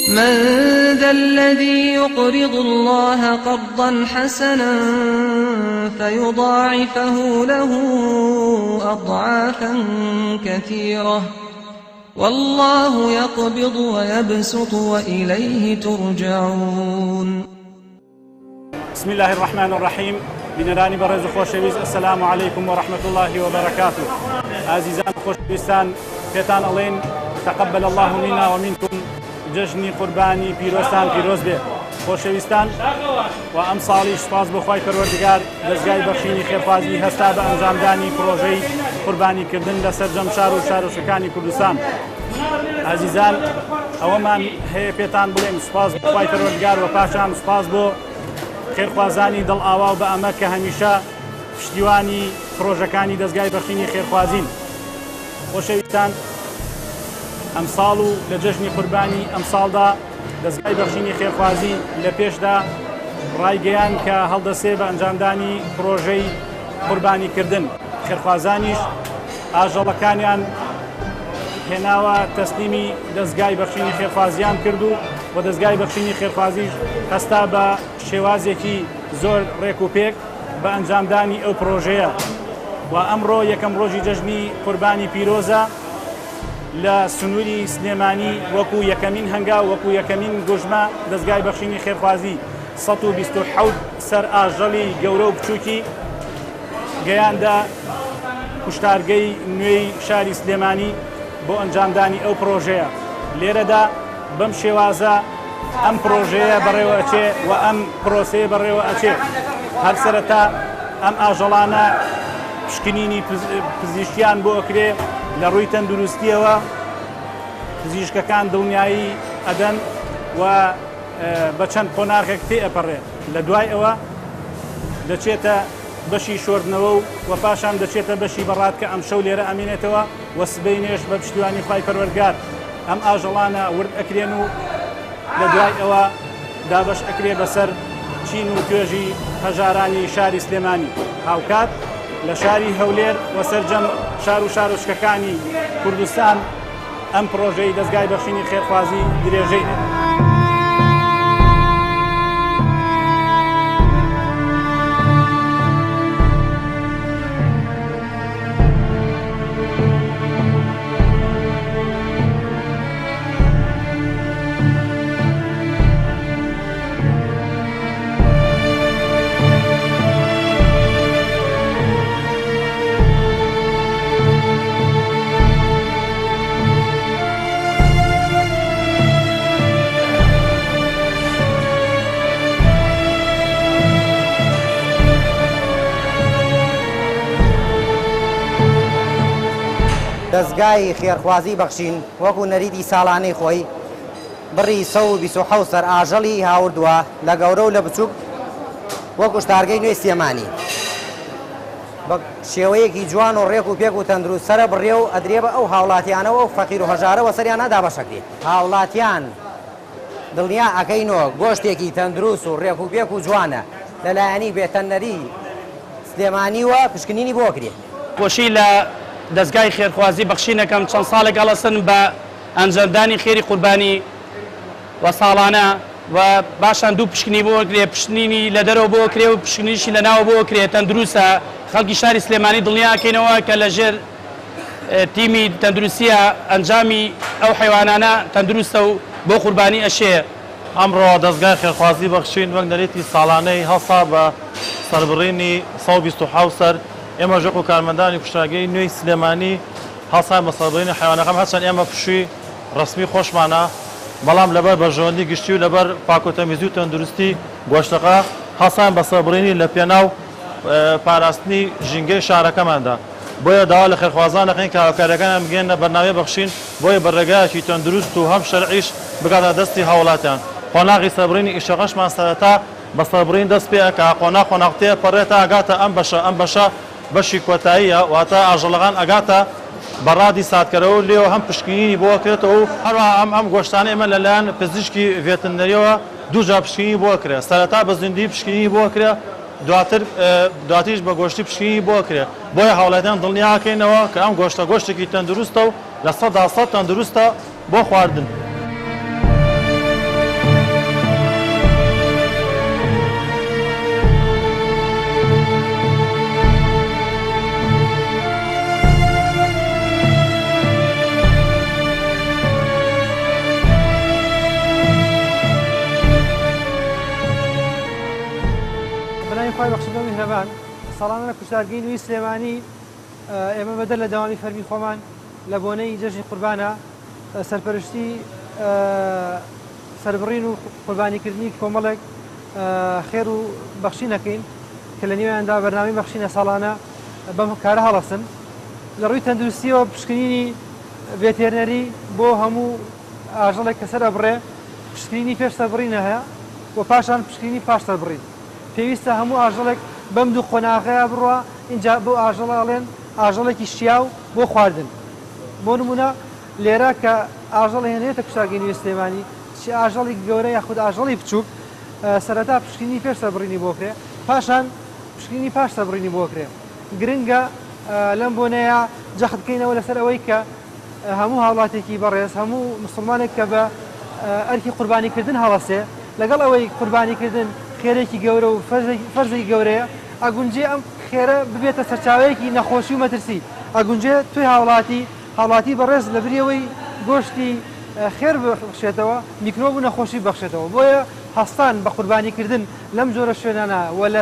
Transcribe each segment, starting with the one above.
من ذا الذي يقرض الله قرضا حسنا فيضاعفه له أضعافا كثيرة والله يقبض ويبسط وإليه ترجعون. بسم الله الرحمن الرحيم. بنراني برز خوشويز السلام عليكم ورحمة الله وبركاته. عزيزان خوشويستان بيتان ألين تقبل الله منا ومنكم جژنی قوربانی پیرۆستان پیرۆز بێ. خۆشەویستان و ئەم ساڵیش سپاس بۆ خوای پەروەردگار دەستگای بەخشینی خێرخوازی هەستا بە ئەنجامدانی پرۆژەی قوربانیکردن لە سەرجەم شار و شارۆچکانی کوردستان. عزیزان ئەوەمان هەیە پێتان بڵێم سپاس بۆ خوای پەروەردگار و پاشان سپاس بۆ خێرخوازانی دڵ ئاوا و بە ئەمە کە هەمیشە پشتیوانی پرۆژەکانی دەستگای بەخشینی خێرخوازین. خۆشەویستان ئەمساڵ و لە جەژنی قوربانی ئەمساڵدا دەستگای بەخشینی خێرخوازی لە پێشدا ڕایگەیان کە هەڵدەسێ بە ئەنجامدانی پرۆژەی قوربانیکردن. خێرخوازانیش ئاژەڵەکانیان هێناوە تەسلیمی دەستگای بەخشینی خێرخوازیان کرد و دەستگای بەخشینی خێرخوازیش هەستا بە شێوازێکی زۆر ڕێک و پێک بە ئەنجامدانی ئەو پرۆژەیە. و ئەمڕۆ یەکەم ڕۆژی جەژنی قوربانی پیرۆزە لە سنووری سلێمانی وەکو یەکەمین هەنگا وەکو یەکەمین گۆژمە دەستگای بەخشینی خێرخوازی 127 سەر ئاژەڵی گەورە و بچووکی گەیاندا کوشتارگەی نوێی شاری سلێمانی بۆ ئەنجامدانی ئەو پرۆژەیە. لێرەدا بەم شێوازە ئەم پرۆژەیە بەڕێوە ئەچێ و ئەم پرۆسەیە بەڕێوە ئەچێ. هەر سەرەتا ئەم ئاژەڵانە پشکنینی پزیشکیان بۆ ئەکرێ لە ڕووی تەندروستیەوە پزیشکەکان دڵنیایی ئەدەن و بە چەند قۆناغێک تێ ئەپەڕێ. لە دوای ئەوە دەچێتە بەشی شۆردنەوە و پاشان دەچێتە بەشی بەڕات کە ئەم شەو لێرە ئەمینێتەوە و سبەی نوێژ بە پشتیوانی خوای پەروەردگار ئەم ئاژەڵانە ورد ئەکرێن و لە دوای ئەوە دابەش ئەکرێ بەسەر چین و توێژی هەژارانی شاری سلێمانی. هاوکات لە شاری هەولێر و سەرجەم شار و شارۆچکەکانی کوردستان ئەم پرۆژەی دەستگای بەخشینی خێرخوازی درێژەی. دەستگای خێرخوازی بەخشین وەکو نەریدی ساڵانەی خۆی بڕی 127 سەر ئاژەڵی هاوردووە لە گەورە و لە بچووک وەکو شتارگەی نوێی سلێمانی بە شێوەیەکی جوان و ڕێک و پێک و تەندروستەرە بڕێ و ئەدرێ بە ئەو هاوڵاتیانەوە و فەقیر و هەژارەوە سەریان دابەشەکرێ. هاوڵاتیان دڵنیا ئەکەینەوە گۆشتێکی تەندروست و ڕێک و پێک و جوانە لەلایەنی بێتەنەری سلێمانیوە پشکنینی بۆ کرێ. خۆشی لە دەستگای خێرخوازی بەخشینەکەم چەند ساڵێک هەڵەسن بە ئەنجامدانی خێری قوربانی و ساڵانە و باشان دوو پشکنی بۆ کرێ، پشکنینی لە دەرەوە بۆ کرێ و پشکنیشی لە ناوە بۆ کرێ. تەندروستە خەڵکی شاری سلێمانی دڵنیاکەینەوە کە لەژێر تیمی تەندروستیە ئەنجامی ئەو حیوانانە تەندروستە و بۆ قوربانی ئەشێ. ئەمڕۆ دەستگای خێرخوازی بەخشین وەک نەرێتی ساڵانەی هەڵسا بە سەربڕینی 127 سەر ئێمە ژۆق و کارمەندانی کوشتارگەی نوێی سلێمانی هەڵسان بە سەربڕینی حیوانەکەم هەرچەند ئێمە پشووی ڕسمی خۆشمانە بەڵام لەبەر بەژەوەندی گشتی و لەبەر پاکۆتەمیزی و تەندروستی گۆشتەکە هەڵسان بە سەربڕینی لە پێناو پاراستنی ژینگەی شارەکەماندا. بۆیە داوا لە خێرخوازان دەکەین کە هاوکاریەکانیان بگەێنە بەرنامەی بەخشین بۆیە بەڕێگایەکی تەندروست و هەم شەرعیش بگاتە دەستی هاوڵاتیان. قۆناغی سەربڕینی ئیشەکەشمان سەرەتا بە سەربڕین دەست پێ کە قۆناغتەیە پەڕێتە ئەگاتە ئەم بەشە بەشی کۆتاییە واتە ئاژەڵەکان ئەگاتە بەڕادی ساتکەرەوە لێەوە هەم پشکنینی بۆ کرێتەوە و هەروە ئەم گۆشتانە ئێمە لەلایەن پزیشکی ڤێتنەریەوە دووجار پشکنینی بۆ کرێ. سەرەتا بە زیندوی پشکنینی بۆ کرێ، دواتیش بە گۆشتی پشکنینی بۆ کرێ. بۆیە هاوڵاتیان دڵنیاکەینەوە کە ئەم گۆشتە گۆشتێکی تەندروستە و لە 100% تەندروستە بۆ خواردن. مسلمان ساڵانە کوشتارگەی نوێی سلێمانی ئێمە بەدەر لە داوامی فەرمی خۆمان لە بۆنەی جەژنی قوربانە سەرپەرشتی سەربڕین و قوربانیکردنی کۆمەڵێک خێر و بەخشی نەکەین کە لە نێویاندا بەرنامەی بەخشینە ساڵانە بەم کارە هەڵەسن لە ڕووی تەندروستیەوە پشکنینی ڤێتێرنەری بۆ هەموو ئاژەڵێک کە سەر ئەبڕێ پشکنینی پێش سەربڕینە هەیە و پاشان پشکنینی پاش سەربڕین پێویستە هەموو ئاژەڵێک بەم دوو قۆناغەیە بڕوە اینجا بۆ ئاژەڵاڵێن ئاژەڵێکی شیاو بۆ خواردن بۆ نمونە لێرە کە ئاژەڵ هێنێتە کوشتارگەی نوێی سلێمانی چی ئاژەڵی گەورە یاخود ئاژەڵی بچووک سەرەتا پشکنینی پێش سەربڕینی بۆکرێ پاشان پشکنینی پاش سەربڕینی بۆکرێ گرنگە لەم بۆنەیە جەخت بکەینەوە لەسەر ئەوەی کە هەموو هاوڵاتێکی بەڕێز هەموو مسلمانێک کە بە ئەرکی قوربانیکردن هەڵەسێ لەگەڵ ئەوەی قوربانیکردن خێرێکی گەورە و فەرزێکی گەورەیە ئەگونجێ ئەم خێرە ببێتە سەرچاوەیەکی نەخۆشی و مەترسی ئەگونجێ توی هاوڵاتی بەڕێز لە بریەوەی گۆشتی خێر بخشێتەوە میکرۆب و نەخۆشی بەخشێتەوە بۆیە هەستان بە قوربانیکردن لەم جۆرە شوێنانە و لە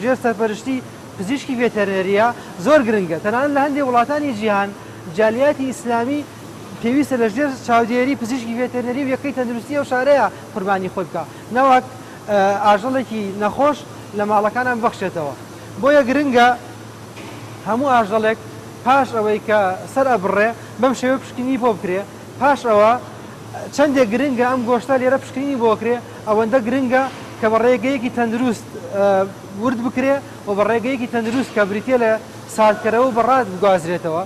ژێر سەرپەرشتی پزیشکی ڤێتەرنەریە زۆر گرنگە تەنانەت لە هەندێک وڵاتانی جیهان جالیاتی ئیسلامی پێویستە لە ژێر چاودێری پزیشکی ڤێتەرنەری و یەکەی تەندروستی و شارەیە قوربانی خۆی بکە نەوەک ئاژەڵێکی نەخۆش لە ماڵەکانان بەخشێتەوە بۆیە گرنگە هەموو ئاژەڵێک پاش ئەوەی کە سەر ئەبڕێ بەم شێوە پشکنی بۆ بکرێ پاش ئەوە چەندێک گرنگە ئەم گۆشتە لێرە پشکنی بۆکرێ ئەوەندە گرنگە کە بە ڕێگەیەکی تەندروست ورد بکرێ و بە ڕێگەیەکی تەندروست کە بریتە لە ساردکەرەوە بەڕات بگوازرێتەوە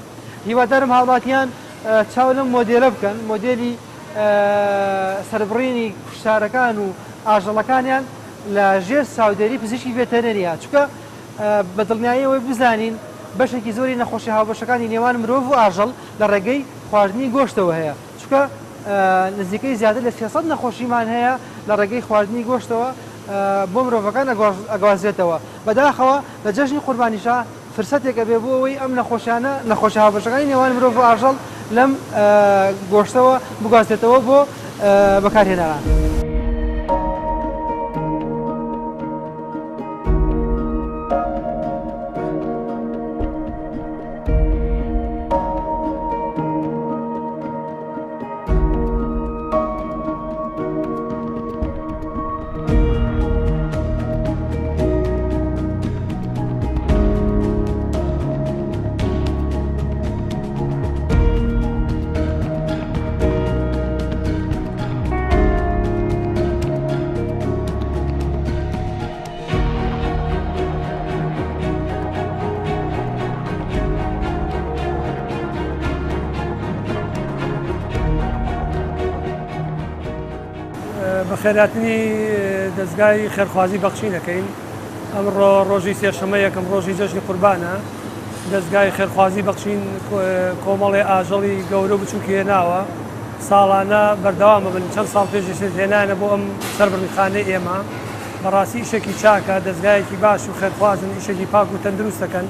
هیوادارم هاوڵاتیان چاو لەم مۆدێلە بکەن مۆدێلی سەربڕینی کوشتارەکان و ئاژەڵەکانیان لە ژێر چاودێری پزیشکی ڤێتەرنەریە چونکە بە دڵنیاییەوەی بزانین بەشێکی زۆری نەخۆشی هاوبەشەکانی نێوان مرۆڤ و ئاژەڵ لە ڕێگەی خواردنی گۆشتەوە هەیە چونکە نزیکەی زیاتر لە 300 نەخۆشیمان هەیە لە ڕێگەی خواردنی گۆشتەوە بۆ مرۆڤەکان ئەگوازرێتەوە بەداخەوە لە جەژنی قوربانیشە فرسەتێکە بێ بۆ ئەوەی ئەم نەخۆشی هاوبەشەکانی نێوان مرۆڤ و ئاژەڵ لەم گۆشتەوە بگوازرێتەوە بۆ بەکارهێنەران. بە خێراتنی دەستگای خێرخوازی بەخشینەکەین ئەمڕۆ ڕۆژی سێشەمە یەکەم ڕۆژی جەژنی قوربانە دەستگای خێرخوازی بەخشین کۆمەڵێ ئاژەڵی گەورە و بچووکی هێناوە ساڵانە بەردەوامە بن چەند ساڵ پێش هێنانە بۆ ئەم سەربڕینخانەی ئێمە بەڕاستی ئیشێکی چاکە دەستگایەکی باش و خێرخوازن ئیشێکی پاک و تەندروستەکەن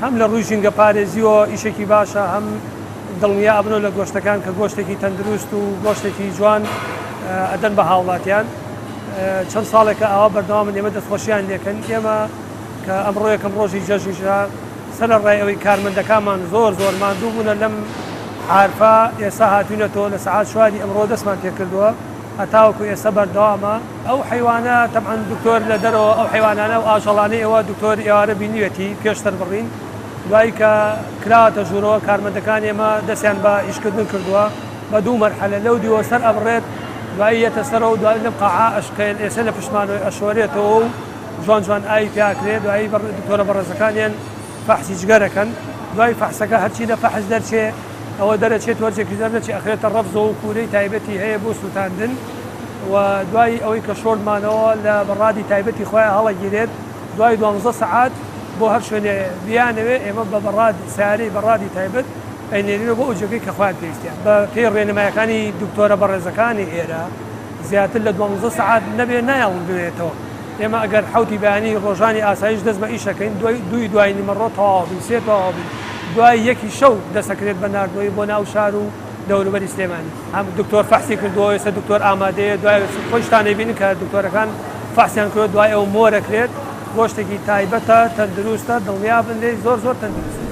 هەم لە ڕووی ژینگە پارێزیەوە ئیشێکی باشە هەم دڵنیا ئەبنەوە لە گۆشتەکان کە گۆشتێکی تەندروست و گۆشتێکی جوان ئەدەن بە هاوڵاتیان چەند ساڵێکە ئەوە بەردەوامن ئێمە دەستخۆشییان لێکن ئێمە کە ئەمڕۆ یەکەم ڕۆژی جەژنیشە سەر لە ڕێەوەی کارمەندەکانمان زۆر ماندوو بوونە لەم عارفە ئێستا هاتوونەتەوە لە سەعات چواری ئەمڕۆ دەستمان پێکردووە هەتاوەکو ئێستا بەردەوامە ئەو حیوانە تەبعەن دکتۆر لە دەرەوە ئەو حیوانانە و ئاژەڵانەی ئێوە دکتۆر ئێوارە بینیوێتی پێشتر بڕین دوای کە کراوەتە ژوورەوە کارمەندەکان ئێمە دەستیان بە ئیشکردن کردووە بە دوو مەرحەلە لەو دیوە سەر ئەبڕێت دوایی یەتە سەرەوە و دوای لەم قاعا ئەشکێن ئێستا لە پشمانەوەی ئەشۆرێتەوە و جوان ئاوی پیاکرێت دوایی دکتۆرە بەڕێزەکانیان فەحسی جگەرەکەن دوای فەحسەکە هەرچی لە فەحس دەرچێ ئەوە دەرەچێت وەرجێکی دەرنەچی ئەخرێتە ڕەفزەوە و کوورەی تایبەتی هەیە بۆ سووتاندن و دوای ئەوەی کە شۆردمانەوە لە بەڕادی تایبەتی خۆیان هەڵەگیرێت دوای 12 سەعات بۆ هەر شوێنێ بیانەوێ ئێمە بە بەڕاد سیارەی بەڕادی تایبەت ئەینێنێنەوە بۆ ئەو جێگەی کە خۆیان پێویستیان بە پێی ڕێنمایەکانی دکتۆرە بەڕێزەکانی ئێرە زیاتر لە 12 سەعات نەبێ نایەڵ بێتەوە ئێمە ئەگەر حوتی بەیانی ڕۆژانی ئاسایش دەست بە ئیشەکەین دوای نیمەڕۆ تەواوبین سێ تەواوبین دوای یەکی شەو دەسەکرێت بە ناردنەوەی بۆ ناو شار و دەوروبەری سلێمانی هەم دکتۆر فەحسی کردووە ئێستا دکتۆر ئامادەیە دوای خۆی شتانەی بینن کە دکتۆرەکان فەحسیان کردو دوای ئەو مۆرەکرێت گۆشتێکی تایبەتە تەندروستە دڵنیا بن لێ زۆر زۆر تەندروست.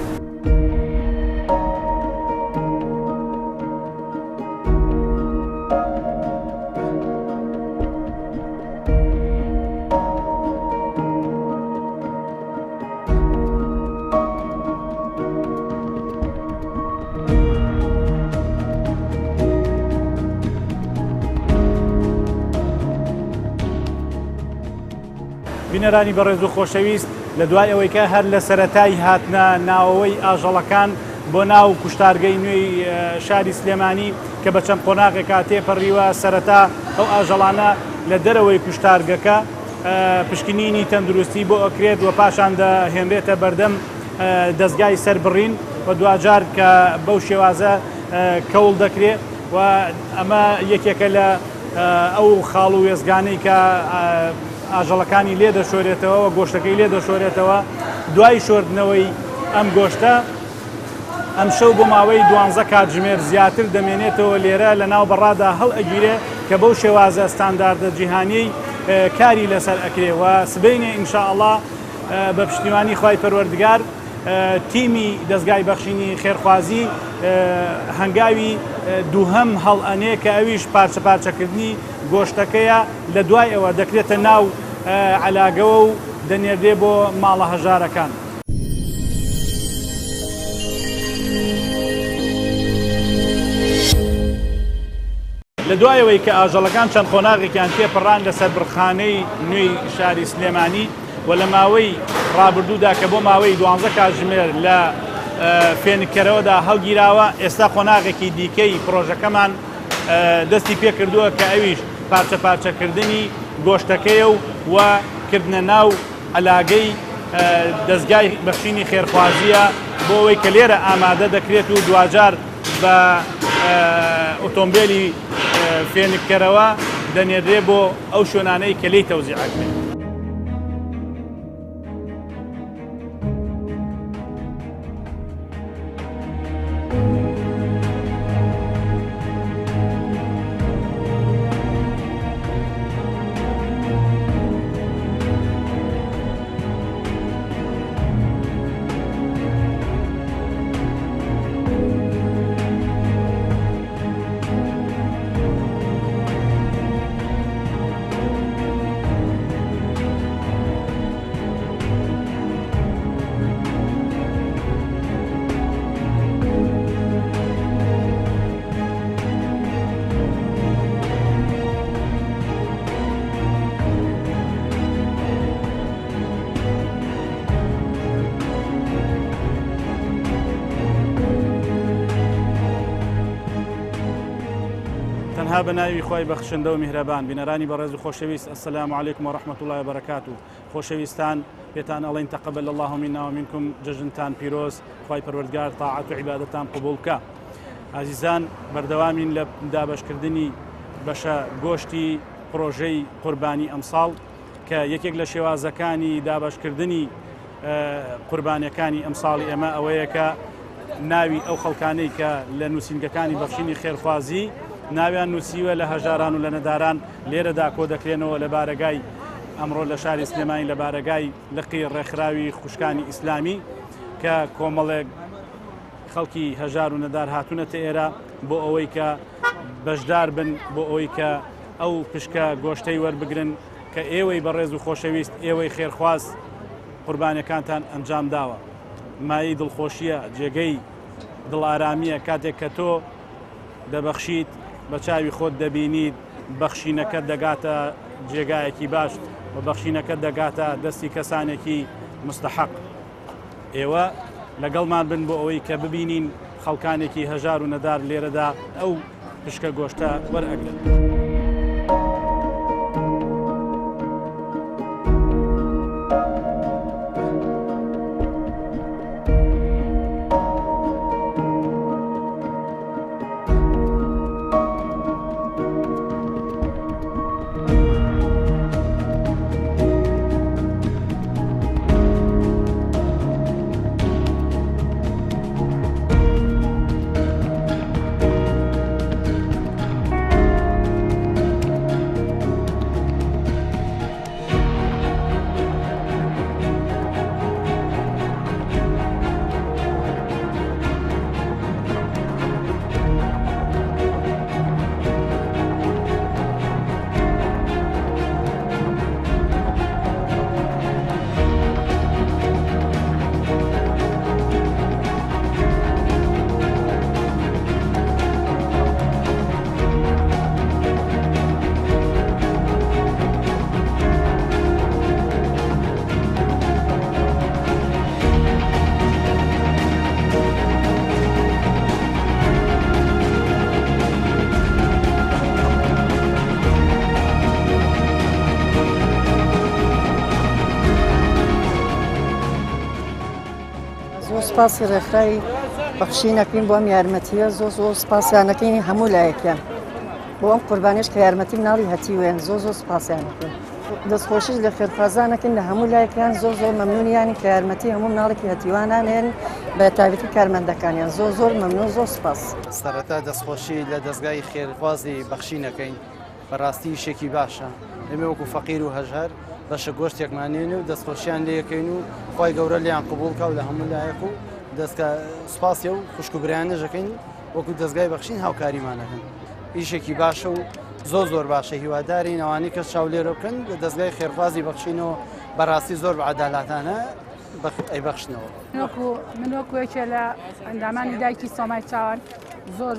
بینەرانی بەڕێز و خۆشەویست لە دوای ئەوەی کە هەر لە سەرەتای هاتنە ناوەوەی ئاژەڵەکان بۆ ناو کوشتارگەی نوێی شاری سلێمانی کە بە چەند قۆناغێکا تێپەڕیوە سەرەتا ئەو ئاژەڵانە لە دەرەوەی کوشتارگەکە پشکنینی تەندروستی بۆ ئەکرێت و پاشان دەهێنرێتە بەردەم دەستگای سەربڕین و دوجار کە بەو شێوازە کەوڵ دەکرێت و ئەمە یەکێکە لە ئەو خاڵ و وێزگانەی کە ئاژەڵەکانی لێ دەشۆرێتەوە و گۆشتەکەی لێ دەشۆرێتەوە. دوای شۆردنەوەی ئەم گۆشتە ئەم شەو بۆ ماوەی 12 کاتژمێر زیاتر دەمێنێتەوە لێرە لە ناو بەڕادا هەڵ ئەگیرێ کە بەو شێوازە ستانداردە جیهانیی کاری لەسەر ئەکرێ و سبەینێ ئینشاءالله بە پشتیوانی خوای پەروەردگار تیمی دەستگای بەخشینی خێرخوازی هەنگاوی دووهەم هەڵ ئەنێ کە ئەویش پارچە پارچەکردنی گۆشتەکەیە لە دوای ئەوە دەکرێتە ناو عەلاگەوە و دەنێردێ بۆ ماڵە هەژارەکان. لە دوایەوەی کە ئاژەڵەکان چەند قۆناغێکیان تێپەڕان لەسەر بڕخانەی نوێی شاری سلێمانی و لە ماوەی ڕابردوودا کە بۆ ماوەی 12 کاتژمێر لە فێنکەرەوەدا هەڵگیراوە، ئێستا قۆناغێکی دیکەی پرۆژەکەمان دەستی پێکردووە کە ئەویش پارچە پارچەکردنی گۆشتەکەیە و کردنە ناو عەلاگەی دەستگای بەخشینی خێرخوازیە بۆ ئەوەی کە لێرە ئامادە دەکرێت و دوجار بە ئۆتۆمبیلی فێنکەرەوە دەنێردرێ بۆ ئەو شوێنانەی کە لێی تەوزیعەکرێت. تەنها بە ناوی خۆی بەخشندە و میهرەبان. بینەرانی بەڕێز و خۆشەویست، ئەسەلامو عەلەیکم و ڕەحمەتوڵڵاهی و بەرەکاتوه. خۆشەویستان پێتان ئەڵێین تەقەبەل الله منا و منکم، جەژنتان پیرۆز، خوای پەروەردگار تاعەت و عیبادەتان قبوڵ بکە. عزیزان، بەردەوامین لە دابەشکردنی بەشە گۆشتی پرۆژەی قوربانی ئەمساڵ کە یەکێک لە شێوازەکانی دابەشکردنی قوربانیەکانی ئەمساڵی ئێمە ئەوەیە کە ناوی ئەو خەڵکانەی کە لە نووسینگەکانی بەخشینی خێرخوازی ناویان نووسیوە لە هەژاران و لە نەداران لێرەدا کۆ دەکرێنەوە لە بارەگای ئەمڕۆ لە شاری سلێمانی لە بارەگای لقی ڕێکخراوی خوشکانی ئیسلامی کە کۆمەڵێک خەڵکی هەژار و نەدار هاتوونەتە ئێرە بۆ ئەوەی کە بەشدار بن، بۆ ئەوەی کە ئەو پشکە گۆشتەی وەربگرن کە ئێوەی بەڕێز و خۆشەویست، ئێوەی خێرخواز قوربانیەکانتان ئەنجام داوە. مای دڵخۆشیە، جێگەی دڵئارامیە کاتێک کە تۆ دەبەخشیت، بە چاوی خۆت دەبینیت بەخشینەکەت دەگاتە جێگایەکی باش و بەخشینەکەت دەگاتە دەستی کەسانێکی مستحق. ئێوە لەگەڵمان بن بۆ ئەوەی کە ببینین خەڵکانێکی هەژار و نەدار لێرەدا ئەو پشکە گۆشتە وەرئەگرن. سپاسی ڕێکخراوی بەخشینەکەین بۆ ئەم یارمەتیە زۆر سپاسیانەکەی هەموو لایەکیان بۆ ئەم قوربانیش کە یارمەتی مناڵی هەتیوێن زۆر سپاسیانەکەین دەستخۆشیش لە خێرخوازانەکەین لە هەموو لایەکیان زۆر مەمنونیانی کە یارمەتی هەموو مناڵێکی هەتیوانان هێن بە تایبەتی کارمەندەکانیان زۆر مەمنون زۆر سپاس. سەرەتا دەستخۆشی لە دەستگای خێرخوازی بەخشینەکەین بەڕاستی شێکی باشە ئێمە وەکو فەقیر و هەژار بەشە گۆشتێکمانێن و دەستخۆشیان لێەکەین و خی گەورە لیان قبولکە و لە هەموو لایەک و دەستکە سوپاسیە و خوشکوبرانەژەکەین وەکو دەستگای بەخشین هاوکاریمانەکەن ئیشێکی باشە و زۆر باشە هیواداری ئەوانەی کەس چاولێرە بکەن لە دەستگای خێرخوازی بەخشینەوە بەڕاستی زۆر بەعەدالاتانە ئەیبەخشنەوە. من وەکوێکێ لە ئەندامانی دایکی سۆمای چاوان زۆر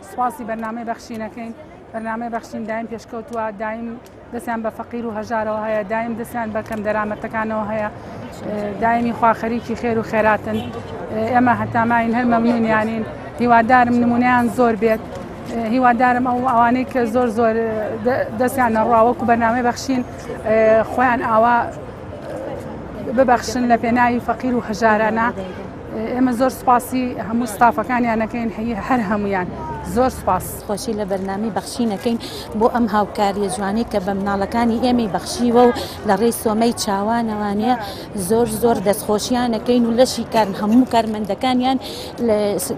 سوپاسی بەرنامەی بەخشینەکەین بەرنامەی بەخشین دایم پێشکەوتووە دایم دەستیان بە فەقیر و هەژارەوە هەیە دایم دەستیان بە کەم دەرامەتەکانەوە هەیە دایمی خواخەریکی خێر و خێراتن ئێمە هەتاماین هەر مەمنونیانین هیوادارم نمونەیان زۆر بێت هیوادارم ئەوانەی کە زۆر دەستیان نەڕاوەکو بەرنامەی بەخشین خۆیان ئاوا ببەخشن لە پێناوی فەقیر و هەژارانە ئێمە زۆر سپاسی هەموو ستافەکانیانەکەین هەر هەمویان زۆر سپاس. خۆشی لە بەرنامی بەخشینەکەین بۆ ئەم هاوکاریە جوانی کە بە مناڵەکانی ئێمەی بەخشیوە و لە ڕێی سۆمەی چاوانەوانەیە زۆر دەستخۆشیانەکەین و لەشی هەموو کارمەندەکانیان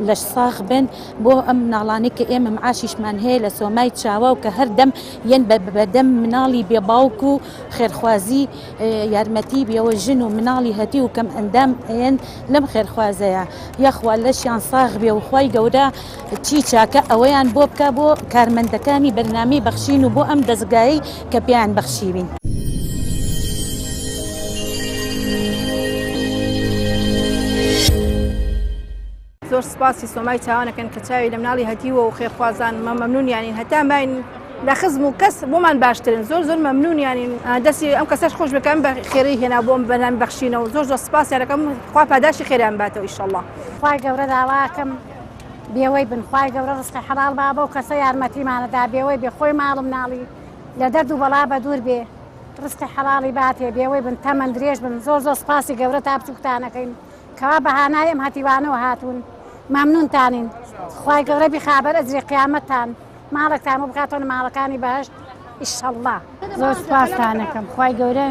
لە ساغ بن بۆ ئەم مناڵانەی کە ئێمە معاشیشمان هەیە لە سۆمای چاوە و کە هەردەم یەن بەدەم مناڵی بێباوک و خێرخوازی یارمەتی بێەوە ژن و مناڵی هەتی و کەم ئەندام ئێن لەم خێرخوازەیە یاخوا لەشیان ساغ بێ و خۆی گەورە چی چاکە ئەوەیان بۆ بکە بۆ کارمەندەکانی بەرنامەی بەخشین و بۆ ئەم دەستگایی کە پێیان بەخشیوین. زۆر سپاسی سۆمای چاوانەکەن کە چاوی لە مناڵی هەتیوە و خێرخوازان مەمنونیانین هەتا ماین لە خزم و کەس بۆمان باشترن زۆر مەمنونیانین دەستی ئەم کەسەش خۆش بکەم بە خێری هێنا بۆم بەرنامەی بەخشینەوە زۆر سپاسیانەکەم خوا پاداشی خێریان باتەوە ئیشەڵڵا. خوای گەورە داواکەم بێوەی بنخوای گەورە ڕستقی حەڵال با بەو کەسە یارمەتیمانەدا بێوەی بێ خۆی ماڵم ناڵی لە دەرد و بەڵا بە دوور بێ ڕستقی حەڵاڵی باتێ بێوەی بن تەمەند درێژ بن زۆر سپاسی گەورە تا بچووکتانەکەین کەوا بەهانای ئەم هەتیوانەوە هاتوون مەمنونتانین خوای گەورە بیخابەر ئەجری قیامەتتان ماڵێکتان و بکاتەوە ماڵەکانی بەهەشت ئیشەڵڵا. زۆر سپاستانەکەم خوای گەورە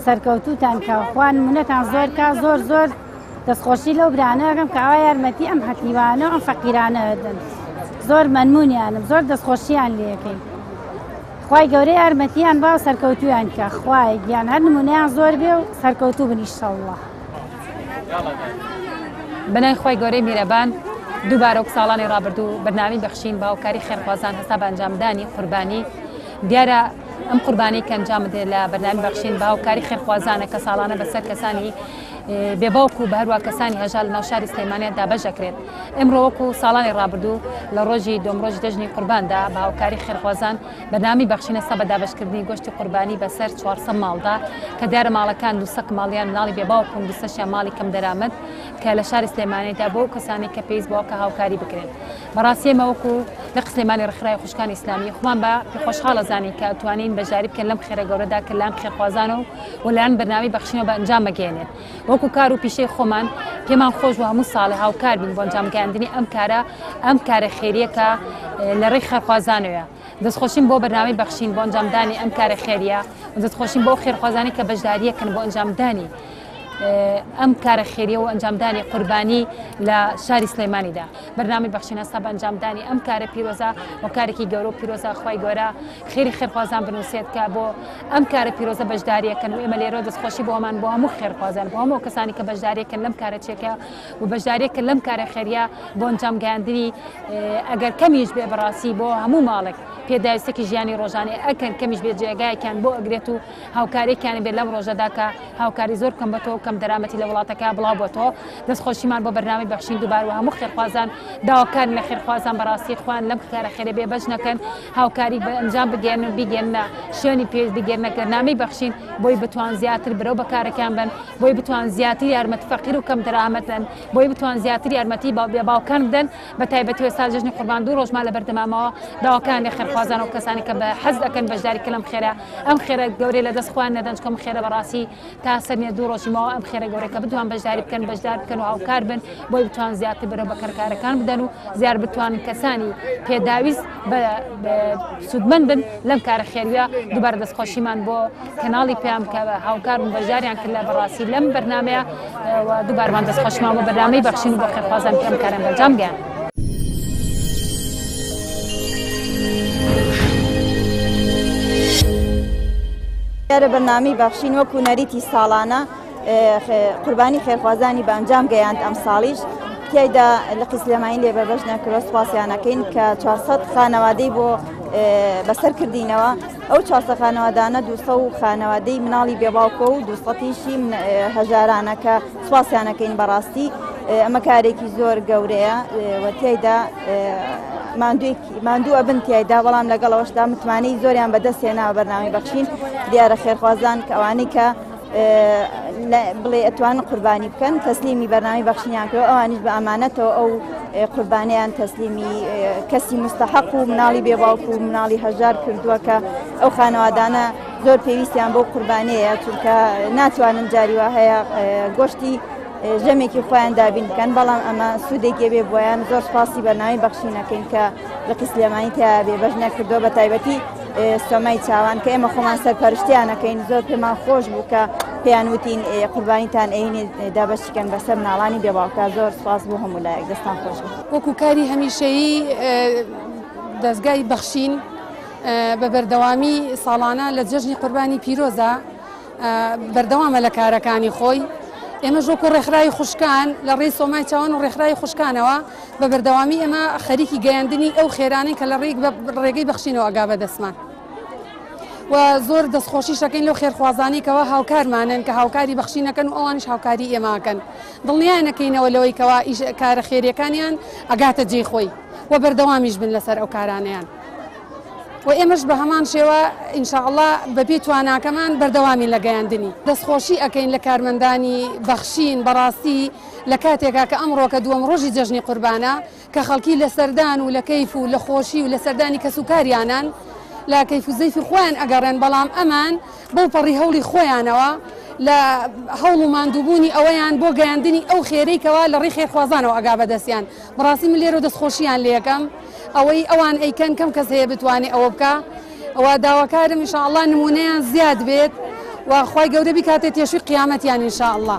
سەرکەوتوتان کە خوا نمونەتان زۆر کا زۆر دەستخۆشی لەو برانەکەم کە ئەوە یارمەتی ئەم هەتیوانە ئەم فەقیرانە دەن زۆر مەمنونیانم زۆر دەستخۆشییان لێەکەین خوای گەورەی یارمەتیان با و سەرکەوتویان کە خوای گیان هەر نمونەیان زۆر بێ و سەرکەوتوو بن ئیشەڵڵا. بەنای خوای گەورەی میرەبان دووبارە وەک ساڵانی ڕابردوو بەرنامەی بەخشین باوکاری خێرخوازان هەستا بە ئەنجامدانی قوربانی دیارە ئەم قوربانی کە ئەنجام بدێت لە بەرنامەی بەخشین باوکاری خێرخوازانە کە ساڵانە بەسەر کەسانی بێباوک و بە هەروە کەسانی هەژار لە ناو شاری سلەیمانیەدا بەشەکرێت. ئەمڕۆ وەکو ساڵانی ڕابردوو لە ڕۆژی ڕۆژی دەژنی قورباندا بە هاوکاری خێرخوازان بەرنامەی بەخشینە سە بە دابەشکردنی گۆشتی قوربانی بەسەر 400 ماڵدا کە دیارە ماڵەکان 200 ماڵیان مناڵی بێباوک و 200 ماڵی کەم دەرامەت کە لە شاری سلەیمانیەدا بۆ کەسانی کە پێویست بۆکە هاوکاری بکرێن. بەڕاستی ئێمە وەکو لە سلەیمانی ڕێکخراوی خوشکانی ئیسلامی خۆمان بە خۆشحاڵە زانین کە توانین بەژاری بکەن لەم خێرە گەورەدا کە لام خێرخوازانەوە و لەلایەن بەرنامەی بەخشینەوە بە ئەنجام بگەێنێت. وەکو کار و پیشەی خۆمان پێمان خۆش و هەموو ساڵی هاوکار بین بۆ ئەنجامگەاندنی ئەم کارە خێریە کە لە ڕێی خێرخوازانەوە. دەستخۆشین بۆ بەرنامەی بەخشین بۆ ئەنجامدانی ئەم کارە خێریە و دەستخۆشین بۆ خێرخوازانی کە بەشداریەکەن بۆ ئەنجامدانی ئەم کارە خێریە و ئەنجامدانی قوربانی لە شاری سلەیمانیدا. بەرنامەی بەخشین هەستا بە ئەنجامدانی ئەم کارە پیرۆزە و کارێکی گەورە و پیرۆزە خوای گەورە خێری خێرخوازان بنووسێت کە بۆ ئەم کارە پیرۆزە بەشداریەکەن و ئێمە لێرە دەستخۆشی بۆمان بۆ هەموو خێرخوازان بۆ هەموو کەسانی کە بەشداریەکەن لەم کارە چێکە و بەشداریەکەن لەم کارە خێریە بۆ ئەنجامگەاندنی ئەگەر کەمیش بێ بەڕاستی بۆ هەموو ماڵێک پێداویستێکی ژیانی ڕۆژانەی ئەکەن کەمیش بێت جێگایەکیان بۆ ئەگرێت و هاوکاریەکیان بێت لەم ڕۆژەدا کە هاوکاری زۆر کەم بەتەوە کەم دەرامەتی لە وڵاتەکە بڵاو بۆتەوە. دەستخۆشیمان بۆ بەرنامەی بەخشین دووبار و هەموو خێرخوازان داواکارن لە خێرخوازان بەڕاستی خوان لەم کارە خێرە بێ بەش نەکەن هاوکاری بە ئەنجام بگێنن و بیگەنە شوێنی پێویست بگەێنە بەرنامەی بەخشین بۆی بتوان زیاتر برەو بەکارەکان بن بۆی بتوان زیاتر یارمەتی فەقیر و کەم دەرامەتن بۆی بتوان زیاتر یارمەتی باوکان بدەن بە تایبەتی ساڵ جەژنی قوربان دوو ڕۆژمان لە بەردەمامەوە داواکان لە خێرخوازان و کەسانی کە بە حەز دەکەن بەشداری کە لەم خێرە ئەم خێرە گەورەی لە دەست خوان نەدەن چکەم خێرە بەڕاستی تا سەرنیە دوو ڕۆژیمەوە ئەم خێرە گەورەکە بتوان بەشداری بکەن و هاوکار بن بۆی بتوان زیاتر بەرەو بە کارەکان بدەن و زیار بتوان کەسانی پێداویست سوودمەند بن لەم کارە خێریە دووبارە دەستخۆشیمان بۆ کەناڵی پێیان کە هاوکار بن بەشداریان کرد لە بەڕاستی لەم بەرنامەیە و دووبارمان دەستخۆشیمان بۆ بەرنامەی بەخشین و بۆ خێرخوازان کەم کاران بەنجام گەیان. دیارە بەرنامەی بەخشین وەکو نەریتی ساڵانە قوربانی خێرخوازانی بە ئەنجام گەیاند ئەم ساڵیش تیایدا لە قسلەمانی لێ بەبەش نەکرۆ سوپاسیانەکەین کە 400 خانەوادەی بۆ بەسەر کردینەوە ئەو 400 خانەوادانە 200 خانەوادەی مناڵی بێباوکۆ و 200یشی هەژارانە کە سوپاسیانەکەین بەڕاستی ئەمە کارێکی زۆر گەورەیە و تیایدا ماندووە بن تایدا بەڵام لەگەڵەوەشدا متمانەی زۆریان بەدەستێناوە بەرنامەی بەخشین دیارە خێرخوازان کە ئەوانەی کە بڵێ ئەتوانن قوربانی بکەن تەسلیمی بەرنامەی بەخشینیان کرد ئەوانیش بە ئەمانەتەوە ئەو قوربانیان تەسلیمی کەسی مستحق و مناڵی بێباوک و مناڵی هەژار کردووە کە ئەو خانەوادانە زۆر پێویستیان بۆ قوربانەیە چونکە ناتوانن جاریوە هەیە گۆشتی ژەمێکی خۆیان دابین بکەن بەڵام ئەمە سوودێکی بێ بۆیان زۆر سپاسی بەرنامەی بەخشینەکەین کە لە قسلێمانی تا بێبەش نەکردو بە تایبەتی سۆمای چاوان کە ئێمە خۆمان سەرپەرشتیانەکەین زۆر پێمان خۆش بوو کە پێیان وتین قوربانیتان ئەینێ دابەشکەن بەسەر مناڵانی بێباوکە زۆر سپاس بۆ هەموو لایەک دەستان خۆش وەکو کاری هەمیشەیی دەستگای بەخشین بە بەردەوامی ساڵانە لە جەژنی قوربانی پیرۆزە بەردەوامە لە کارەکانی خۆی ئێمە ژۆکو ڕێکخراوی خوشکان لە ڕێی سۆمای چاوان و ڕێکخراوی خوشکانەوە بە بەردەوامی ئێمە خەریکی گەیاندنی ئەو خێرانەی کە لە ڕێگەی بەخشینەوە ئاگا بەدەستمان و زۆر دەستخۆشی شەکەین لەو خێرخوازانی کەەوە هاوکارمانن کە هاوکاری بەخشینەکەن و ئەوانش هاوکاری ئێماکەن دڵنیانەکەینەوە لەوەی کەوا کارە خێریەکانیان ئەگاتە جێی خۆی و بەردەوامیش بن لەسەر ئەو کارانیان و ئێمەش بە هەمان شێوە ئینشاءڵڵا بەبێ تواناکەمان بەردەوامی لە گەیاندنی دەستخۆشی ئەەکەین لە کارمەندانی بەخشین بەڕاستی لە کاتێکا کە ئەمڕۆکە دووەم ڕۆژی جەژنی قوربانە کە خەڵکی لە سەردان و لە کەیف و لە خۆشی و لە سەردانی کەسوکاریانان لە کەیف و زەیفی خۆیان ئەگەڕێن بەڵام ئەمان بەو پەڕی هەوڵی خۆیانەوە لە هەوڵ و ماندووبوونی ئەوەیان بۆ گەیاندنی ئەو خێرەیکەوە لە ڕێی خێرخوازانەوە ئەگا بەدەستیان بەڕاستی من لێرە دەستخۆشییان لێەکەم ئەوەی ئەوان ئەیکەن کەم کەس هەیە بتوانێت ئەوە بکە ئەوە داواکارم ئینشاءڵڵا نمونەیان زیاد بێت و خوای گەورە بیکاتێ تێشوی قیامەتیان ئینشاءڵڵا.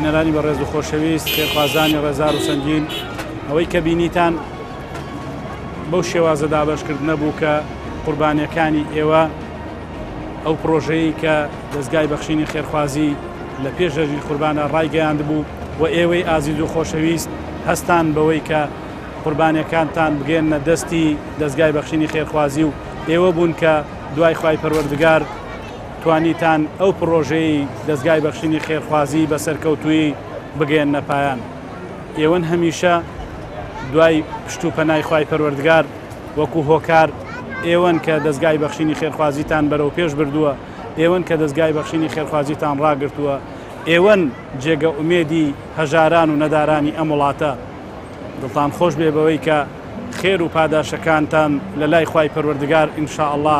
بنەرانی بەڕێز و خۆشەویست خێرخوازانی ڕێزار و سەنگین ئەوەی کە بینیتان بەو شێوازە دابەشکرد نەبوو کە قوربانیەکانی ئێوە ئەو پرۆژەیە کە دەستگای بەخشینی خێرخوازی لە پێش ژەژنی قوربانە ڕایگەیاند بوو و ئێوەی ئازیز و خۆشەویست هەستان بەوەی کە قوربانیەکانتان بگێنە دەستی دەستگای بەخشینی خێرخوازی و ئێوە بوون کە دوای خوای پەروەردگار توانیتان ئەو پرۆژەی دەستگای بەخشینی خێرخوازی بە سەرکەوتووی بگەێنە پایان. ئێوەن هەمیشە دوای پشت و پەنای خوای پەروەردگار وەکو هۆکار ئێوەن کە دەستگای بەخشینی خێرخوازیتان بەرەو پێش بردووە، ئێوەن کە دەستگای بەخشینی خێرخوازیتان ڕاگرتووە، ئێوەن جێگە ئومێدی هەژاران و نەدارانی ئەم وڵاتە. دڵتان خۆش بێ بەوەی کە خێر و پاداشەکانتان لە لای خوای پەروەردگار ئینشاءڵڵا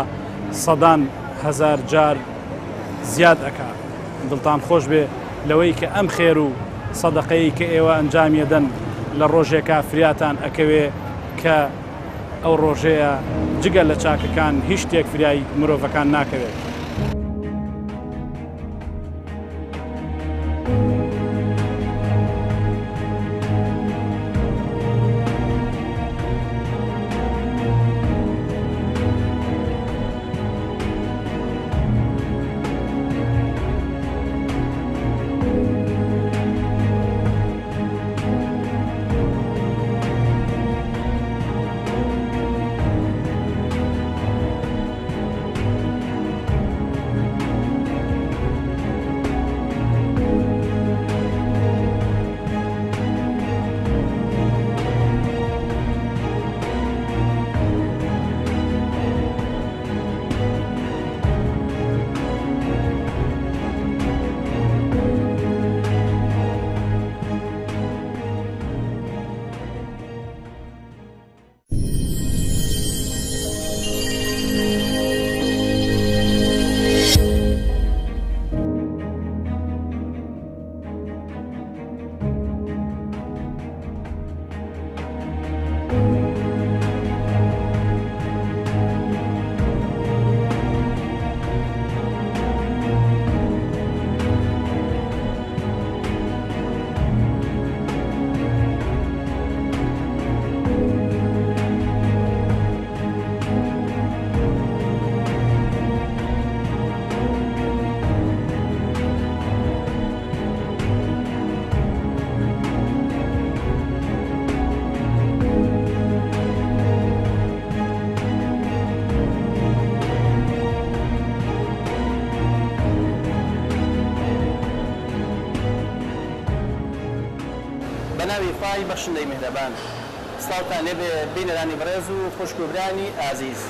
سەدان هەزار جار زیاد ئەکات. دڵتان خۆش بێ لەوەی کە ئەم خێر و سەدەقەی کە ئێوە ئەنجامیەدەن لە ڕۆژێکە فریاتان ئەکەوێ کە ئەو ڕۆژەیە جگە لە چاکەکان هیچ شتێک فریای مرۆڤەکان ناکەوێت. بەناوی خی بەخشندەی میهرەبان سڵاوتان لێبێ بینەرانی بەڕێز و خوشکوبرانی ئازیز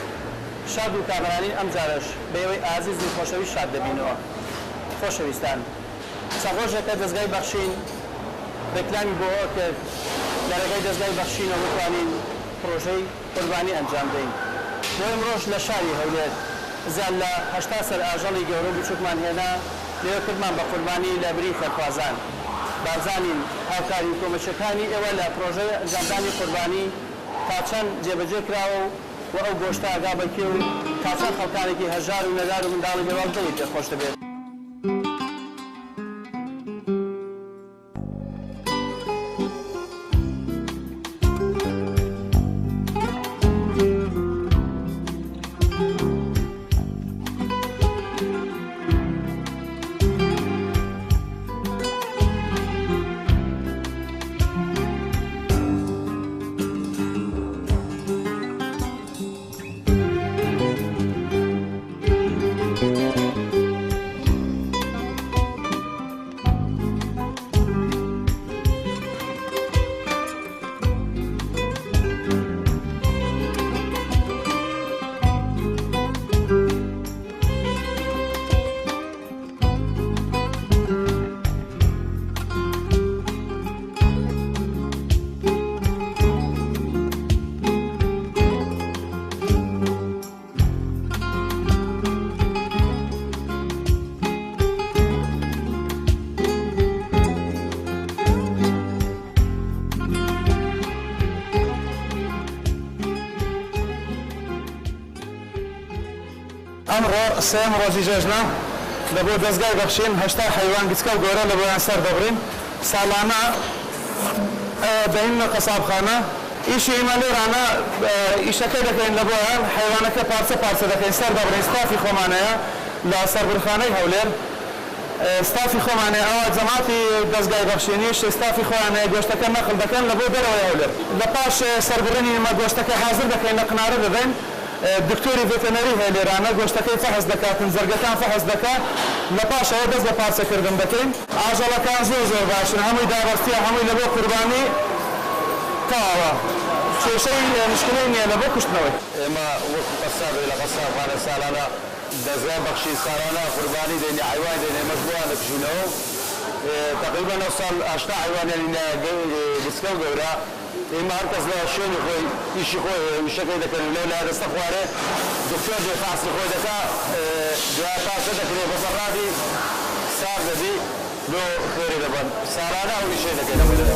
شاد و کامەرانی ئەم جارش بەوەی ئازیز و خۆشەویست شاد دەبینەوە. خۆشەویستان چەند ڕۆژێکە دەستگای بەخشین ڕێکلامی بۆ ئەوە کرد لە ڕێگەی دەستگای بەخشینەوە بتوانین پرۆژەی قوربانی ئەنجام بدەین. بۆ ئەمڕۆژ لە شاری هەولێر زیاد لە 80 سەر ئاژەڵی گەورە و بچووکمان هێنا لێوە کردمان بە قوربانی لە بری خەرخوازان. بازانین هاوکاری کۆمەچەکانی ئێوە لە پرۆژەی ئەنجامدانی قوربانی تا چەند جێبەجێ کراوە و ئەو گۆشتە ئاگا بەکێ و تا چەند خەڵکانێکی هەژار و نەدار و منداڵی بێواڵ دڵی پێ خۆش دەبێت. ئەمڕۆ سێم ڕۆژی جێژنە لە بۆ دەستگای بەخشین 80 حیوان گچکە و گۆرە لە بۆیان سەر دەبڕین. ساڵانە دەین لە قەسابخانە ئیشی ئێمە لێرانە ئیشەکەی دەکەین لە بۆیان حیوانەکە پارچە پارچە دەکەین سەر دەبڕین. ستافی خۆمانەیە لە سەربرخانەی هەولێر ستافی خۆمانەیە ئەوە جەماعەتی دەستگای بەخشینیش ستافی خۆیانەیە گۆشتەکە نەقڵ دەکەن لە بۆ دەرەوەی هەولێر. لە پاش سەربڕینی ئێمە گۆشتەکە حازر دەکەین لە قنارە دەدەین. دکتۆری ڤێتەنەری هەیە لێرانە گۆشتەکەی فەحز دەکاتن زەرگەکان فەحز دەکات لە پاشەوە دەست بە پارچەکردن دەکەین. ئاژەڵەکان زۆر باشن هەمووی دابەستیە هەمووی لە بۆ قوربانی تەواوە کێشەی مشکلەی نییە لە بۆ کوشتنەوەی. ئێمە وەکو قەسابێ لە قەسابخانە ساڵانە دەستگای بەخشی ساڵانە قوربانی دێنێ حیوان دێنێ مەجموعە دەکشینەوە تقریبا 9 ساڵ 80 حیوانیان گچکە و گەورە. ئێمە هەر کەس لە شوێنی خۆی ئیشی خۆی وشەکەی دەکەن لەو لا دەستە خوارێ دکتۆر دێ فاسی خۆی دەکا دوای پاشە دەکرێت بە سەرڕادی قەساب دەبی بۆ خێری دەبن ساڵانە ئەو ئیشەی دەکەین ئەوەی دەدا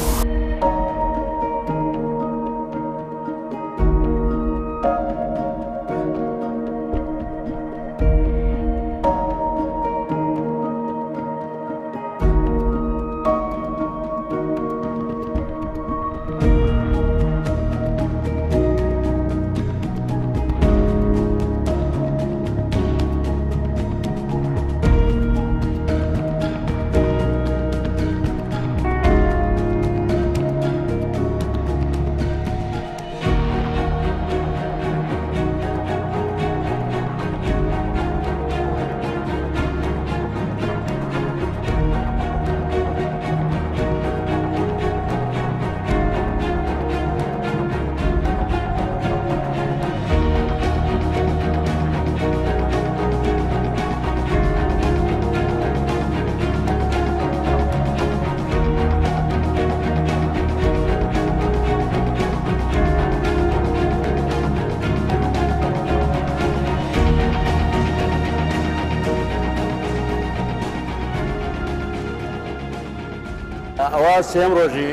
ئەوە سێم ڕۆژی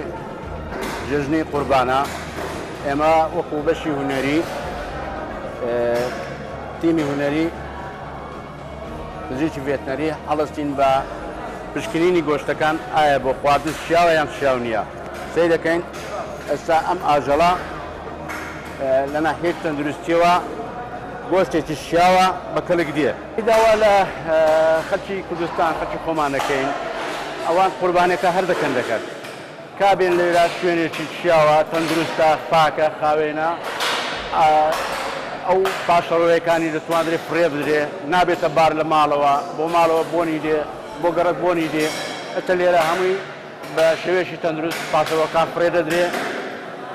جژنی قوربانە ئێمە وەکو بەشی هونەری تیمی هونەری پزیشکی ڤێتنەری هەڵستین بە پشکنینی گۆشتەکان ئایا بۆ خواردن شیاوە یان شیاو نییە سەی دەکەین ئێستا ئەم ئاژەڵە لە ناحیەی تەندروستیەوە گۆشتێکی شیاوە بە کەلک دیە داوا لە خەڵکی کوردستان خەڵکی خۆمانەکەین ئەوان قوربانەکە هەر دەکەن دەکات کابێن لێرا شوێنێکی شیاوە تەندروستە پاکە خاوێنە ئەو پاشەڕۆیەکانی دەتوانرێت فڕێ بدرێ نابێتە بار لە ماڵەوە بۆ ماڵەوە بۆنی دێ بۆ گەڕک بۆنی دێ ئەتە لێرە هەمووی بە شێوێکی تەندروست پاشەڕۆکان فڕێ دەدرێ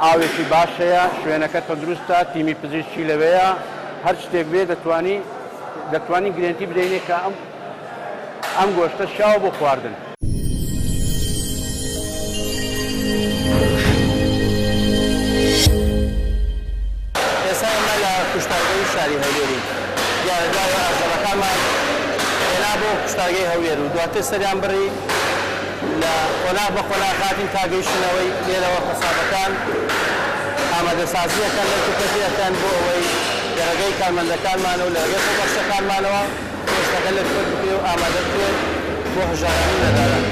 ئاوێکی باش هەیە شوێنەکە تەندروستە تیمی پزیشکی لەوەیە هەر شتێک بێ دەتوانی گرنتی بدەینێ کە ئەم گۆشتە شیاوە بۆ خواردن کوشتارگەی شاری هەولێری دیارەدای ئاژەڵەکانمان هێنا بۆ کوشتارگەی هەولێر و دواتر سەریان بڕی لە خۆنا بە خۆنا هاتین تا گەیشتنەوەی لێرەوە قەسابەکان ئامادەسازیەکان لە کوپەتیەکان بۆ ئەوەی گەڕگەی کارمەندەکانمانە و لە ڕێگەی خۆبەخشەکانمانەوە گۆشتەکە لە کوێت بکرێ و ئامادە بکرێت بۆ هەژارانی لەداران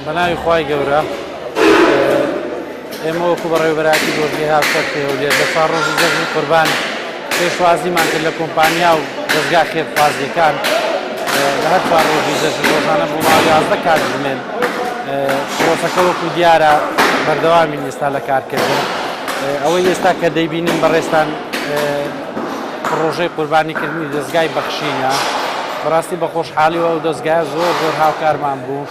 بەناوی خوای گەورە ئێمە وەکو بەڕێوەبەرایەتی دۆژگەی هاوسەر هەولێر لە 4 ڕۆژی جەژنی قوربان پێشوازیمان کرد لە کۆمپانیا و دەستگا خێرخوازیەکان لە هەر 4 ڕۆژی جەژن ڕۆژانە بۆ ماوەی 11 کاتژمێر پرۆسەکە وەکو دیارە بەردەوامی ئێستا لە کارکردن ئەوەی ئێستا کە دەیبینن بەڕێستان پڕۆژەی قوربانیکردنی دەستگای بەخشینە بەڕاستی بە خۆشحالیەوە و دەستگایە زۆر زۆر هاوکارمان بوو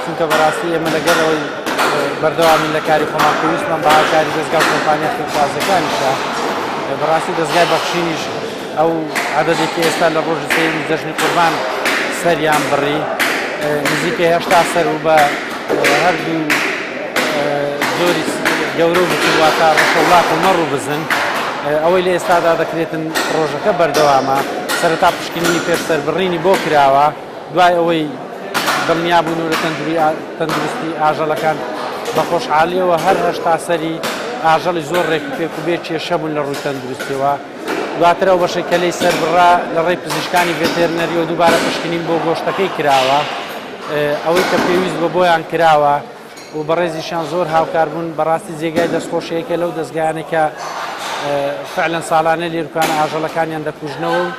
چونکە بەڕاستی ئێمە لەگەڵەوەی بەردەوامی لە کاری خۆمان پێویستمان بە هاوکاری دەستگا و کۆمپانیا خێرخوازەکانیشە بەڕاستی دەستگای بەخشینیش ئەو عەدەدێکی ئێستا لە ڕۆژی سەیری جەژنی قوربان سەریان بڕی نزیکەی 80 سەر و بە هەردوو زۆری گەورە و بچواتە ڕەشەوڵات و مەڕ و بزن ئەوەی لە ئێستادا دەکرێتن ڕۆژەکە بەردەوامە سەرەتا پشکنینی پێسەربڕینی بۆ کراوە دوای ئەوەی دڵنیابوون و لە تەندروستی ئاژەڵەکان بە خۆشحالیەوە هەر هەشتا سەری ئاژەڵی زۆر ڕێک و بێ کێشە بوون لە ڕووی تەندروستیەوە دواتر ئەو بەشەی کەلەی سەربڕا لە ڕێی پزیشکانی ڤێتێرنەری و دووبارە پشکنین بۆ گۆشتەکەی کراوە ئەوەی کە پێویست بە بۆیان کراوە و بەڕێزیشان زۆر هاوکار بوون بەڕاستی جێگای دەستخۆشیەکە لەو دەستگایانێکە فعلەن ساڵانە لێرکانە ئاژەڵەکانیان دەکوژنەوە و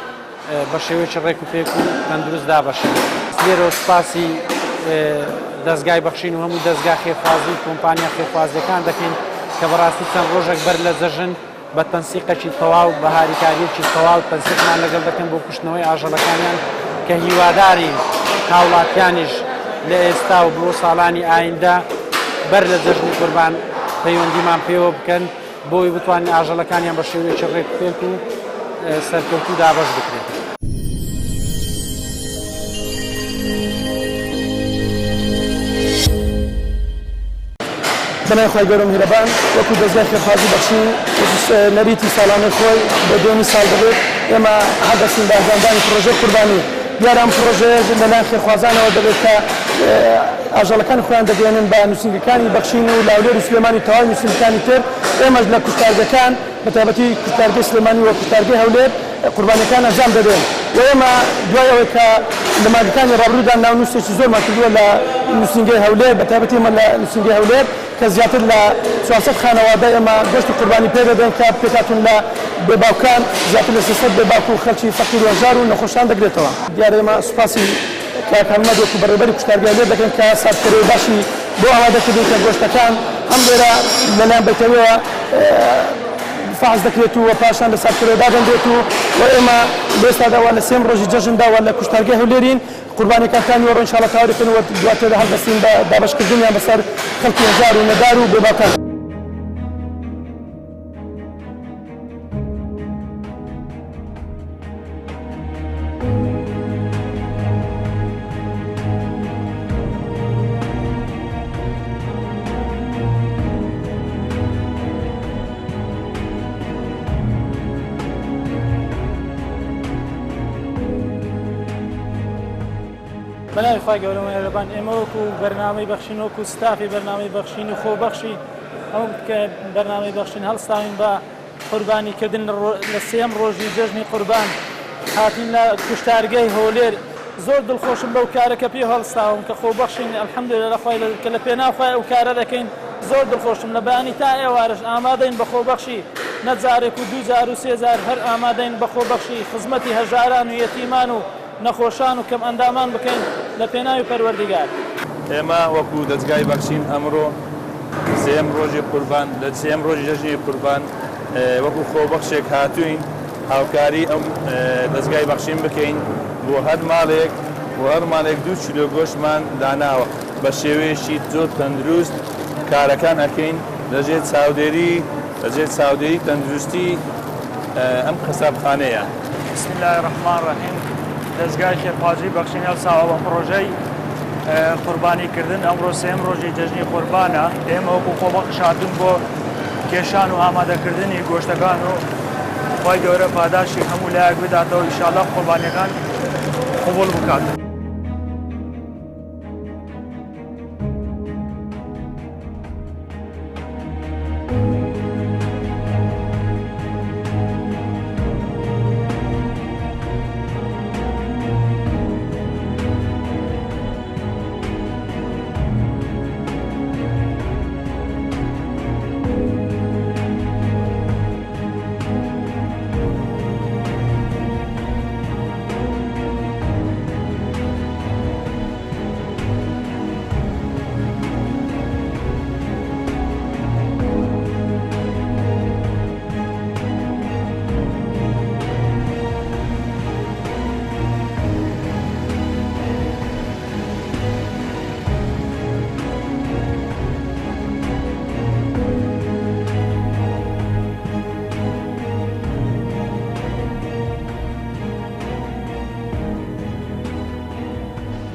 بە شێوەیەکی ڕێک و پێک و تەندروست دابەشن لێرەوە سپاسی دەستگای بەخشین و هەموو دەستگا خێرخوازی و کۆمپانیا خێرخوازیەکان دەکەین کە بەڕاستی چەند ڕۆژێک بەر لە جەژن بە تەنسیقێکی تەواو بە هاریکاریەکی تەواو تەنسیقمان لەگەڵ دەکەن بۆ کوشتنەوەی ئاژەڵەکانیان کە هیواداری هاوڵاتیانیش لە ئێستا و بۆ ساڵانی ئایندا بەر لە جەژنی قوربان پەیوەندیمان پێوە بکەن بۆی بتوانین ئاژەڵەکانیان بە شێوەیەکی ڕێک پێک و سەرکەوتوو دابەش بکرێت. بەنای خۆی گەورە میهرەبان وەکو دەستگای خێرخوازی بەخشین نەریتی ساڵانەی خۆی بە دومی ساڵ دەبێت ئێمە هەدەستین بە ئەنجامدانی پرۆژەی قوربانی دیارە ئەم پرۆژەیە لەلایەن خێرخوازانەوە دەبێت کە ئاژەڵەکانی خۆیان دەگەێنن بە نووسنگەکانی بەخشین و لاولێر و سلێمانی تەواوی نووسنگەکانی تر ئێمەش لە کوشتارگەکان بەتایبەتی کوشتارگەی سلێمانی و کوشتارگەی هەولێر قوربانیەکان ئەنجام دەدەن و ئێمە دوای ئەوەی کە لە ماگەکانی ڕابردوودا ناونووسێکی زۆرمان کردووە لە نووسنگەی هەولێر بەتایبەتی ئێمە لە نووسنگەی هەولێر کە زیاتر لە 400 خانەوادە ئێمە گەشتی قوربانی پێ دەدەن کە پێکاتون لە بێباوکان زیاتر لە 300 بێباوک و خەڵکی فەقیر و هەژار و نەخۆشان دەگرێتەوە. دیارە ئێمە سوپاسی کاکەمەد وەکو بەڕێوەبەری کوشتارگای لێ دەکەن کە ساتکردنەوەی باشی بۆ ئامادەکردن کە گۆشتەکان ئەم لێرە لەلایەن بەیتەوەیەوە فاز دەکرێت و پاشان لە ساتکردنەوەی دادەنرێت و ئێمە لێستاداوە لە سێم ڕۆژی جەژنداوە لە کوشتارگای هەولێرین قوربانیەکانی وەڕۆ ئینشاڵڵا تاوەریکردن و دواتر هەڵدەستین بە دابەشکردنیان بەسەر خەڵکی هەژار و نەدار و بێباوکان. بەناوی خی گەورە میهرەبان ئێمە وەکو بەرنامەی بەخشین وەکو ستافی بەرنامەی بەخشین و خۆبەخشی ئەوم کە بەرنامەی بەخشین هەڵستاوین بە قوربانیکردن لە سێم ڕۆژی جەژنی قوربان هاتین لە کوشتارگەی هەولێر زۆر دڵخۆشم بەو کارەکە پێ هەڵستاوم کە خۆبەخشین ئەلحەمدولیلا لەخوای کە لە پێناوخوای ئەو کارە دەکەین زۆر دڵخۆشم لە بەیانی تا ئێوارش ئامادەین بە خۆبەخشی نەجارێک و 2000 و 3000 هەر ئامادەین بە خۆبەخشی خزمەتی هەژاران و یەتیمان و نەخۆشان و کەم ئەندامان بکەین لە پێناوی پەروەردیگار. ئێمە وەکو دەستگای بەخشین ئەمڕۆ سێم ڕۆژی قوربان لە سێم ڕۆژی جەژنی قوربان وەکو خۆبەخشێک هاتوین هاوکاری ئەم دەستگای بەخشین بکەین بۆ هەر ماڵێک بۆ هەر ماڵێک 2 کیلۆ گۆشتمان داناوە بە شێوەیەکی زۆر تەندروست کارەکان ئەکەین لەژێر چاودێری تەندروستی ئەم قەسابخانەیە. بسم الله الرحمن الرحیم. دەستگای خێرخوازی بەخشین هەڵساوە بە پرۆژەی قوربانیکردن ئەمڕۆ سێم ڕۆژی جەژنی قوربانە ئێمە وەکو خۆبەخش هاتوون بۆ کێشان و ئامادەکردنی گۆشتەکان و خی گەورە پاداشی هەموو لایەک بداتەوە ئینشاڵڵا قوربانیەکان قبوڵ بکات.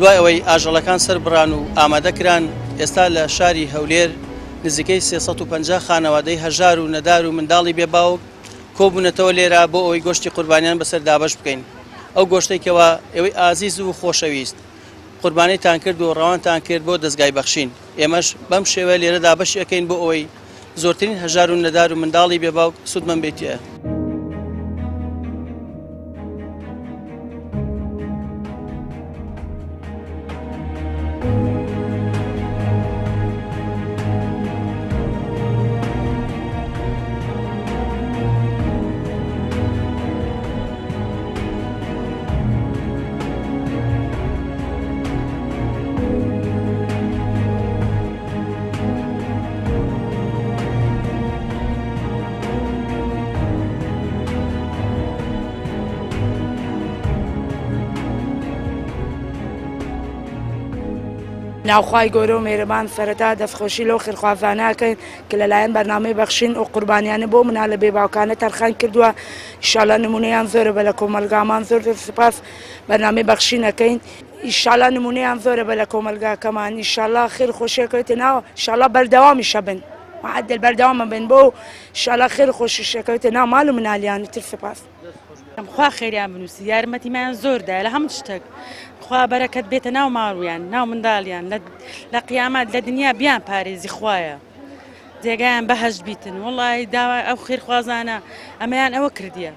دوای ئەوەی ئاژەڵەکان سەربڕان و ئامادەکران ئێستا لە شاری هەولێر نزیکەی 350 خانەوادەی هەژار و نەدار و منداڵی بێباوک کۆبوونەتەوە لێرە بۆ ئەوەی گۆشتی قوربانیان بەسەر دابەش بکەین. ئەو گۆشتێکەوە ئێوەی ئازیز و خۆشەویست قوربانیتان کرد و ڕەوانتان کرد بۆ دەستگای بەخشین. ئێمەش بەم شێوە لێرە دابەشی ئەەکەین بۆ ئەوەی زۆرترین هەژار و نەدار و منداڵی بێباوک سوودمەند بێتیە. ناوخوای گەورە و مێرەبان سەرەتا دەستخۆشی لەو خێرخوازانەکەن کە لەلایەن بەرنامەی بەخشین و قوربانیانە بۆ منە لە بێباوکانە تەرخان کردووە. ئیشاڵا نمونەیان زۆرە بە لە کۆمەلگامان زۆر سپاس بەرنامەی بەخشینەکەین. ئیشاڵا نمونەیان زۆرە بە لە کۆمەلگاکەمان. ئیشاڵا خێر خۆشیەکەوێتە ناوە ئیشاڵا بەردەوامیشە بن معدل بەردەوامە بن بۆ ئیشاڵا خێر خۆشیشەکەوێتە ناو ماڵ و منالیانی تر سپاس. خوا خێریان بنووسی یارمەتیمان زۆردایە لە هەموو شتێک خوا بەرەکەت بێتە ناو ماڵویان ناو منداڵیان لە قیامەت لە دنیا بیان پارێزی خوایە جێگایان بەهەشت بیتن. وڵی داوای ئەو خێرخوازانە ئەمەیان ئەوە کردیە.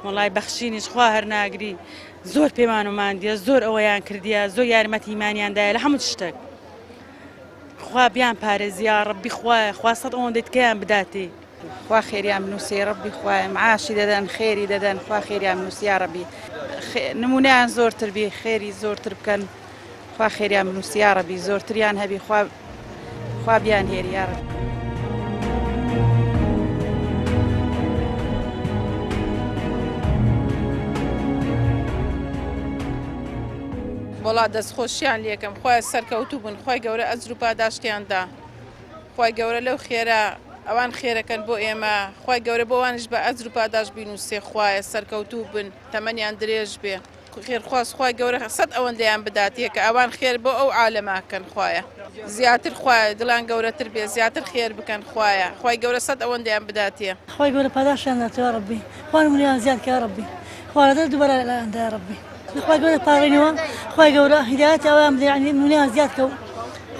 وڵی بەخشینیش خوا هەرناگری زۆر پێمان وماندیە زۆر ئەوەیان کردیە زۆر یارمەتیمانیاندایە لە هەموو شتێک خوا بیان پارێزیە ڕەبی خوایە خوا سەد ئەوەندەی تکەیان بداتێ. خوا خێریان بنووسی ڕەبی خوایە معاشی دەدەن خێری دەدەن خوا خێریان بنووسی یا ڕەبی نمونەیان زۆرتر بێ خێری زۆرتر بکەن خوا خێریان بنووسی یا ڕەبی زۆرتریان هەبی خوا بیان هێری یا ڕەبی. وڵا دەستخۆشیان لێکم خۆی سەرکەوتوو بوون خۆی گەورە ئەجر و پاداشتیاندا خۆی گەورە لەو خێرا ئەوان خێرەکەن بۆ ئێمە خۆی گەورە بۆوانش بە ئەجر و پاداش بینوسێ خوایە سەرکەوتوو بن تەمەنیان درێژ بێ خێرخواست خۆی گەورە سەد ئەوەندەیان بداتیە کە ئەوان خێر بۆ ئەو عالەماکەن خوایە زیاتر خوایە دڵان گەورەتر بێ زیاتر خێر بکەن خوایە خۆی گەورە سەد ئەوەندەیان بداتیە خۆی گەورە پاداشیان داتەوە ڕەبی خوا نمونەیان زیاد کە ڕەبی خوا لەدەر دووبارە لەلایەندا ڕەبی خۆی گەورە پاڕێنەوە خۆی گەورە هیدایەتی ئەویان بدە یعنی نمونەیان زیاد کە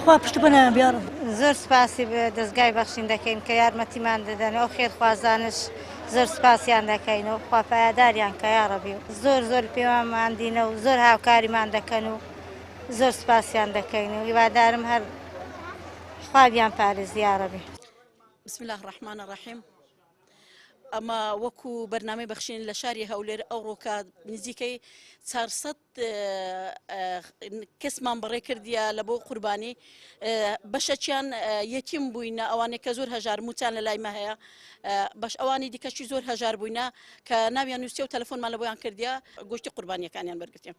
خوا پشت بەنایان بیارە. زۆر سپاسی بە دەستگای بەخشین دەکەین کە یارمەتیمان دەدەن ئەو خێرخوازانش زۆر سپاسیان دەکەین و خوا پایداریان کە یا ڕەبی زۆر پێوانماندینە و زۆر هاوکاریمان دەکەن و زۆر سپاسیان دەکەین و هیوادارم هەر خوابیان پارێزی یا ڕەبی. بسم الله الرحمن الرحیم. ئەمە وەکو بەرنامەی بەخشین لە شاری هەولێر ئەوڕۆکە نزیکەی 400 کەسمان بەڕێ کردیە لە بۆ قوربانی بەشەچیان یەتیم بووینە ئەوانێک کە زۆر هەژار موچان لە لایمە هەیە بەش ئەوانی دیکەشی زۆر هەژار بووینە کە ناویان نووسیە و تەلەفۆنمان لە بۆیان کردیە گۆشتی قوربانیەکانیان وەرگرتیم.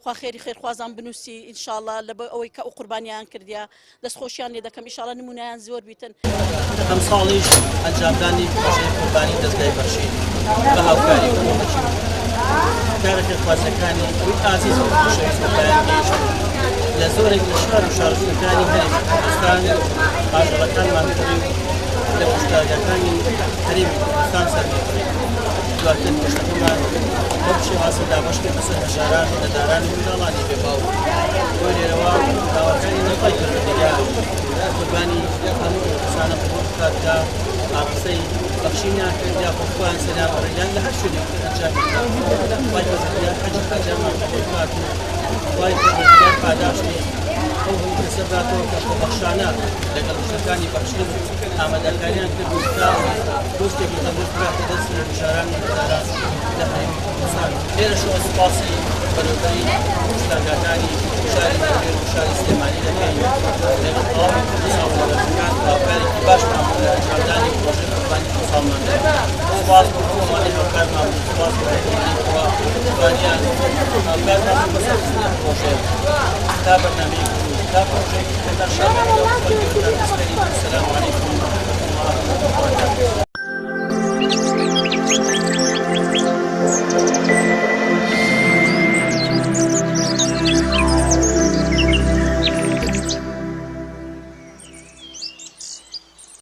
خوا خێری خێرخوازان بنووسی ئینشاءڵڵا لە بۆ ئەوەی کە ئەو قوربانیان کردیە دەستخۆشیان لێ دەکەم ئینشاءڵڵا نمونەیان زۆر بیتن. ئەم ساڵیش ئەنجامدانی پرۆژەی قوربانی دەستگای بەخشین بە هاوکاری حکوومەتی کارە خێرخوازەکانی ئەوەی ئازیز و خۆشەویستەکان گەیشت لە زۆرێک لە شار و شارستەکانی هەرێمی کوردستان ئاژەڵەکانمان کڕی لە پشتاگەکانی هەرێمی کوردستان سەربێکڕی دواتر گەشتەکەمان بەو شێوازە دابەش کرد بەسەر هەژاران و نەدارانی منداڵانی بێباوک بۆ لێرەوە داواکاری نەخوای گەورەدەریا قوربانی هەموو کەسانە بۆ بکاتکە ئاقسەی بەخشینیان کردیا بۆ خۆیان سەریا بەڕێیان لە هەر شوێنێک ئەنجامیدا خوای پەروەردگار حەجی حاجیانمان قبوڵ بکات و خوای پەروەردگار پاداشتی ئەو هەموو کەسە باتەوە کە خۆبەخشانە لەگەڵ شتەکانی بەخشین ئامادەکاریان کرد و تا دۆستێکی تەندروست بکاتە دەستی هەژاران و نەداران لە هەرێمی کوردستان. لێرەشەوە سوپاسی بەڕێوەبەری شتاگاکانی شاری هەولێر و شاری سلێمانی دەکەین لەگەڵ تەواوی کوردستان و وڵاتەکان هاوکارێکی باشمان بوو لە ئەنجامدانی پرۆژەی قوربانی ئەم ساڵمان سوپاس بۆ هەموومانی هاوکارمان بوو سوپاس بۆ هەرێمیخوا قوربانیان هاوکارمان بوو بەسەر خستنی پرۆژەیە تا بەرنامەیەکی تا پرۆژەیەکی تا شامل لەو خۆی گەورەدار دەستکەری. السلام عەلەیکم